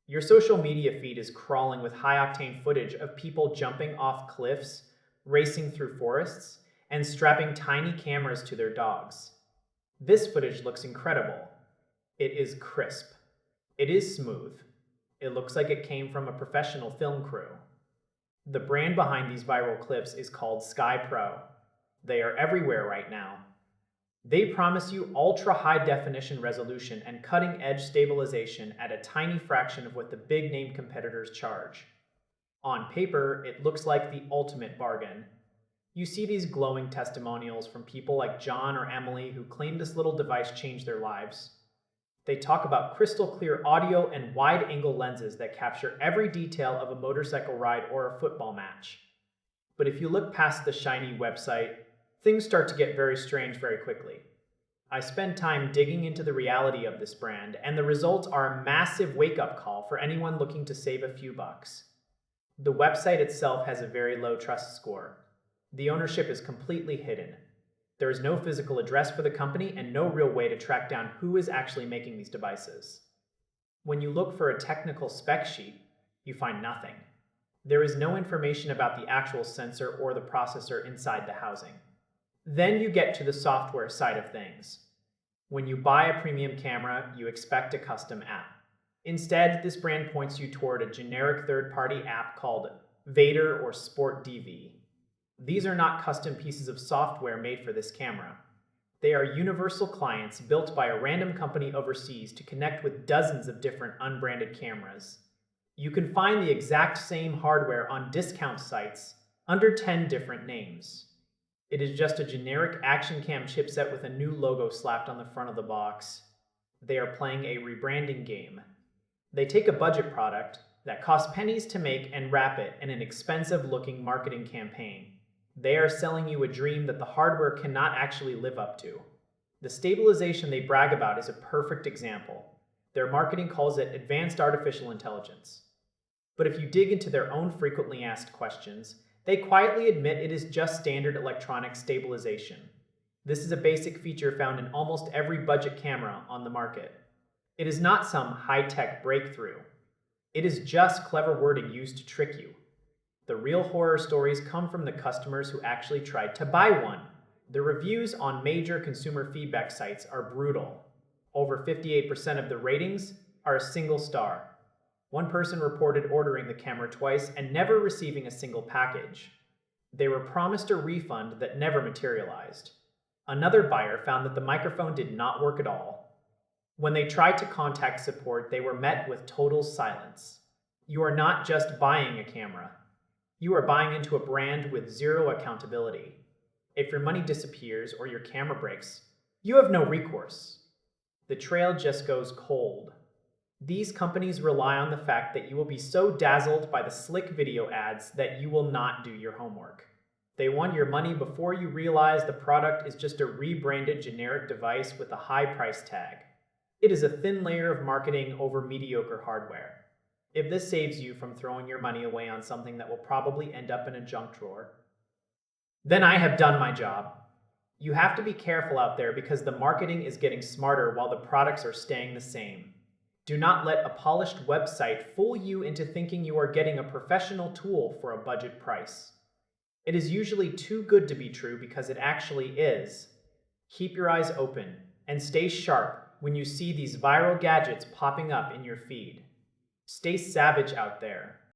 Your social media feed is crawling with high-octane footage of people jumping off cliffs, racing through forests, and strapping tiny cameras to their dogs. This footage looks incredible. It is crisp. It is smooth. It looks like it came from a professional film crew. The brand behind these viral clips is called SkyPro. They are everywhere right now. They promise you ultra-high definition resolution and cutting-edge stabilization at a tiny fraction of what the big-name competitors charge. On paper, it looks like the ultimate bargain. You see these glowing testimonials from people like John or Emily who claim this little device changed their lives. They talk about crystal clear audio and wide-angle lenses that capture every detail of a motorcycle ride or a football match. But if you look past the shiny website, things start to get very strange very quickly. I spend time digging into the reality of this brand, and the results are a massive wake-up call for anyone looking to save a few bucks. The website itself has a very low trust score. The ownership is completely hidden. There is no physical address for the company and no real way to track down who is actually making these devices. When you look for a technical spec sheet, you find nothing. There is no information about the actual sensor or the processor inside the housing. Then you get to the software side of things. When you buy a premium camera, you expect a custom app. Instead, this brand points you toward a generic third-party app called Vader or Sport DV. These are not custom pieces of software made for this camera. They are universal clients built by a random company overseas to connect with dozens of different unbranded cameras. You can find the exact same hardware on discount sites under 10 different names. It is just a generic action cam chipset with a new logo slapped on the front of the box. They are playing a rebranding game. They take a budget product that costs pennies to make and wrap it in an expensive-looking marketing campaign. They are selling you a dream that the hardware cannot actually live up to. The stabilization they brag about is a perfect example. Their marketing calls it advanced artificial intelligence. But if you dig into their own frequently asked questions, they quietly admit it is just standard electronic stabilization. This is a basic feature found in almost every budget camera on the market. It is not some high-tech breakthrough. It is just clever wording used to trick you. The real horror stories come from the customers who actually tried to buy one. The reviews on major consumer feedback sites are brutal. Over 58% of the ratings are a single star. One person reported ordering the camera twice and never receiving a single package. They were promised a refund that never materialized. Another buyer found that the microphone did not work at all. When they tried to contact support, they were met with total silence. You are not just buying a camera. You are buying into a brand with zero accountability. If your money disappears or your camera breaks, you have no recourse. The trail just goes cold. These companies rely on the fact that you will be so dazzled by the slick video ads that you will not do your homework. They want your money before you realize the product is just a rebranded generic device with a high price tag. It is a thin layer of marketing over mediocre hardware. If this saves you from throwing your money away on something that will probably end up in a junk drawer, then I have done my job. You have to be careful out there because the marketing is getting smarter while the products are staying the same. Do not let a polished website fool you into thinking you are getting a professional tool for a budget price. It is usually too good to be true because it actually is. Keep your eyes open and stay sharp when you see these viral gadgets popping up in your feed. Stay savage out there.